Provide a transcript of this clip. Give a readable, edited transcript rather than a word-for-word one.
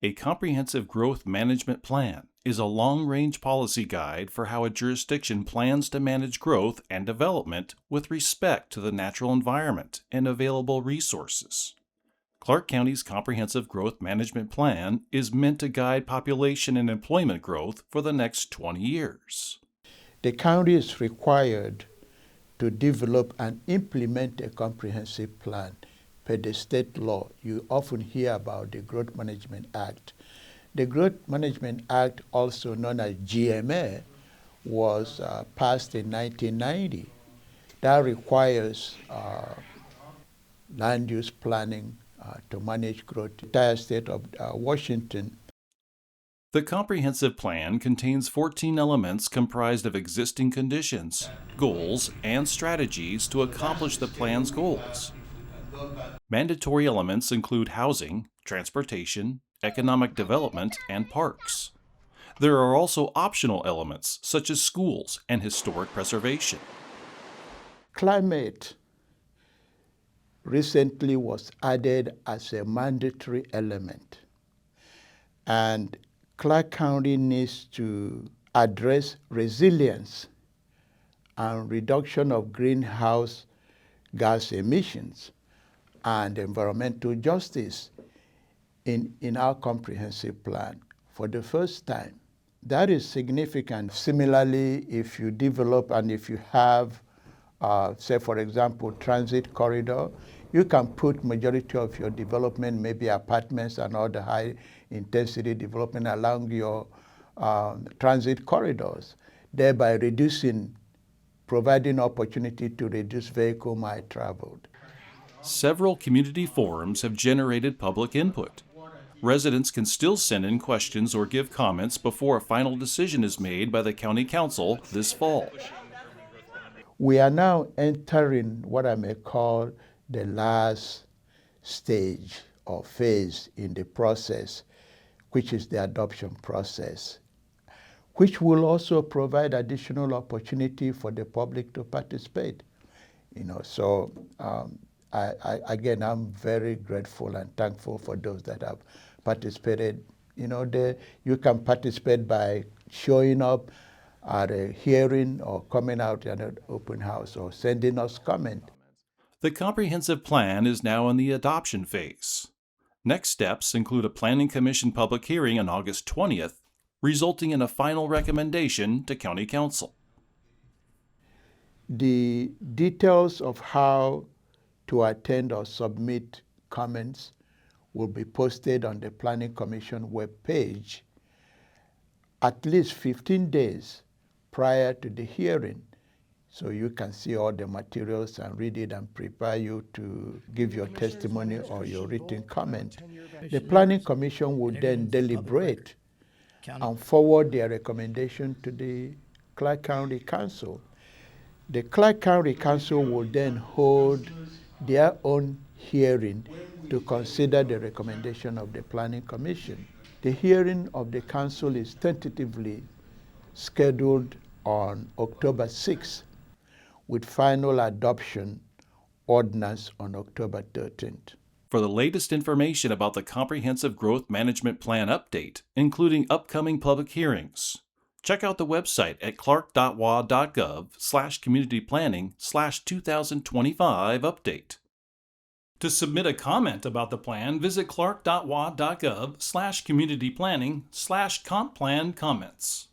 A comprehensive growth management plan is a long-range policy guide for how a jurisdiction plans to manage growth and development with respect to the natural environment and available resources. Clark County's Comprehensive Growth Management Plan is meant to guide population and employment growth for the next 20 years. The county is required to develop and implement a comprehensive plan per the state law. You often hear about the Growth Management Act. The Growth Management Act, also known as GMA, was passed in 1990. That requires land use planning to manage growth. The entire state of Washington. The comprehensive plan contains 14 elements comprised of existing conditions, goals, and strategies to accomplish the plan's goals. Mandatory elements include housing, transportation, economic development, and parks. There are also optional elements such as schools and historic preservation. Climate recently was added as a mandatory element, and Clark County needs to address resilience and reduction of greenhouse gas emissions and environmental justice in our comprehensive plan for the first time. That is significant. Similarly, if you develop and if you have, say for example, transit corridor, you can put majority of your development, maybe apartments and other high intensity development along your transit corridors, thereby providing opportunity to reduce vehicle mile traveled. Several community forums have generated public input. Residents can still send in questions or give comments before a final decision is made by the County Council this fall. We are now entering what I may call the last stage or phase in the process, which is the adoption process, which will also provide additional opportunity for the public to participate. So again, I'm very grateful and thankful for those that have participated. You can participate by showing up at a hearing or coming out at an open house or sending us comment. The comprehensive plan is now in the adoption phase. Next steps include a Planning Commission public hearing on August 20th, resulting in a final recommendation to County Council. The details of how to attend or submit comments will be posted on the Planning Commission webpage at least 15 days prior to the hearing, so you can see all the materials and read it and prepare you to give your testimony or your written comment. The Planning Commission will then deliberate and forward their recommendation to the Clark County Council. The Clark County Council will then hold their own hearing to consider the recommendation of the Planning Commission. The hearing of the council is tentatively scheduled on October 6th, with final adoption ordinance on October 13th. For the latest information about the Comprehensive Growth Management Plan update, including upcoming public hearings, check out the website at clark.wa.gov/communityplanning/2025 update. To submit a comment about the plan, visit clark.wa.gov/communityplanning/compplan comments.